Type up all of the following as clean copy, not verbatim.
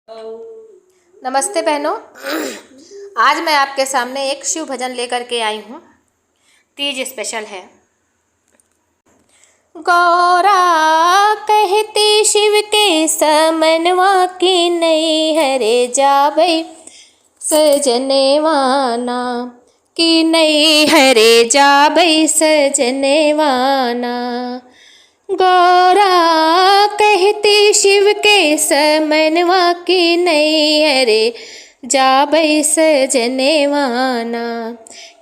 नमस्ते बहनों। आज मैं आपके सामने एक शिव भजन लेकर के आई हूँ। तीज स्पेशल है। गौरा कहती शिव के समनवा की नहीं हरे जाबई सजनेवाना की नहीं हरे जाबई सजनेवाना। गौरा कहती शिव के समनवा की नहीं हरे जाबई सजनेवाना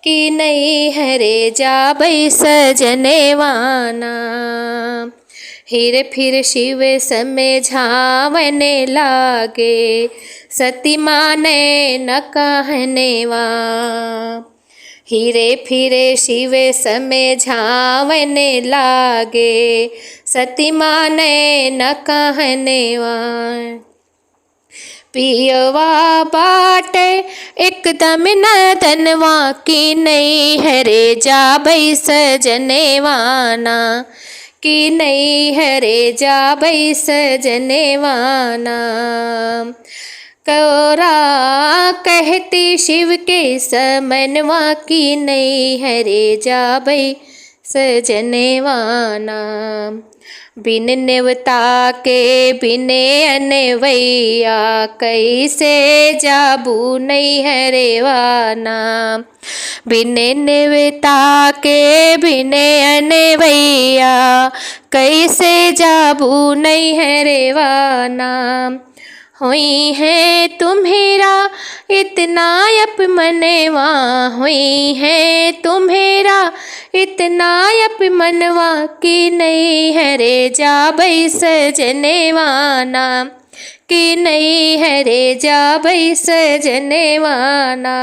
की नहीं हरे जाबई सजनेवाना। हिर फिर शिव समझावने लागे सती माने न कहनेवा। हिरे फिरे शिव समझावने लागे सती माने न कहनेवा। पियवा बाट एकदम नदनवा की नहीं हरे जाबई सजनेवाना की नहीं हरे जाबई सजनेवाना। गौरा कहती शिव के समनवा की नहीं हरे जाबई सजनेवाना। बिन नेवता के बिने अनवैया कैसे जाबू नहीं हरेवाना। बिने नेवता के बिने अनवैया कैसे जाबू नहीं हरेवाना। हुई है तुम्हेरा इतना अपमनवा, हुई है तुम्हेरा इतना अपमनवा की नहीं हरे जाबई सजनेवाना की नहीं हरे जाबई सजनेवाना।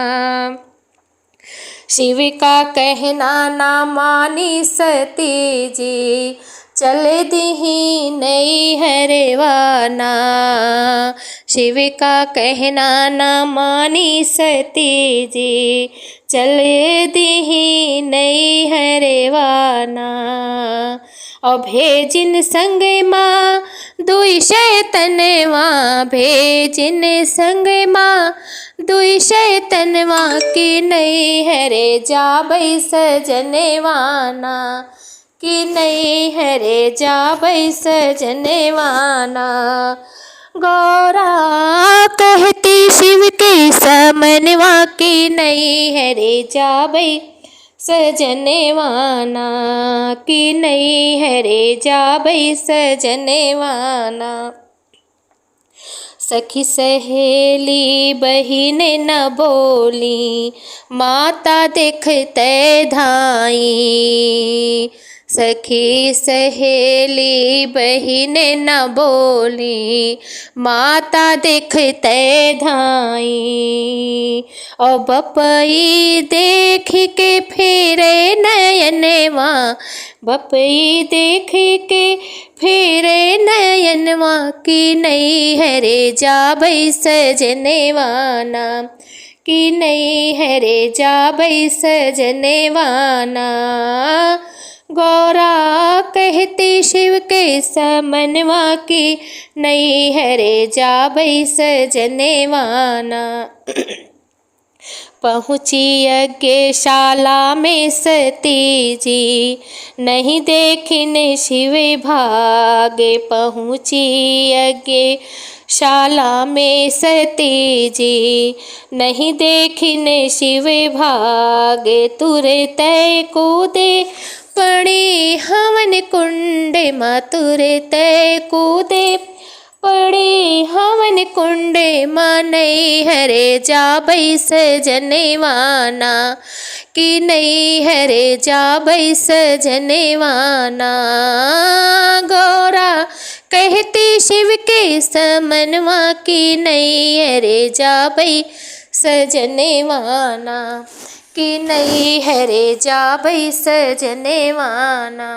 शिव का कहना ना मानी सती जी चल दीही नहीं हरेवाना। शिव का कहना न मानी सती जी चल दीही नहीं हरेवाना। और भेजिन संग माँ दुई शैतनवा, भेजिन संग माँ दुई शैतनवा की नहीं हरे जाबई सजनेवाना की नहीं हरे जाबई सजनेवाना। गौरा कहती शिव के समनवा की नहीं हरे जाबई सजनेवाना की नहीं हरे जाबई सजनेवाना। सखी सहेली बहिन न बोली माता देखते धाई। सखी सहेली बहिन न बोली माता देखते धाई। और बपई देख के फेरे नयनवा, बपई देख के फेरे नयनवा की नहीं हरे जाबई सजनेवाना की नहीं हरे जाबई सजनेवाना। गौरा कहती शिव के समनवा की नहीं हरे जाबई सजनेवाना। पहुँची यज्ञशाला में सती जी नहीं देखिन शिव भागे। पहुँची यज्ञशाला में सती जी नहीं देखिन शिव भागे। तुरते कूदे पड़ी हवन कुंड माँ, तुरते कूदे पड़ी हवन कुंडे माँ नहीं हरे जाबई सजनेवाना की नहीं हरे जाबई सजनेवाना। गौरा कहती शिव के समनवा की नहीं हरे जाबई सजनेवाना की नहीं हरे जाबई सजनेवाना।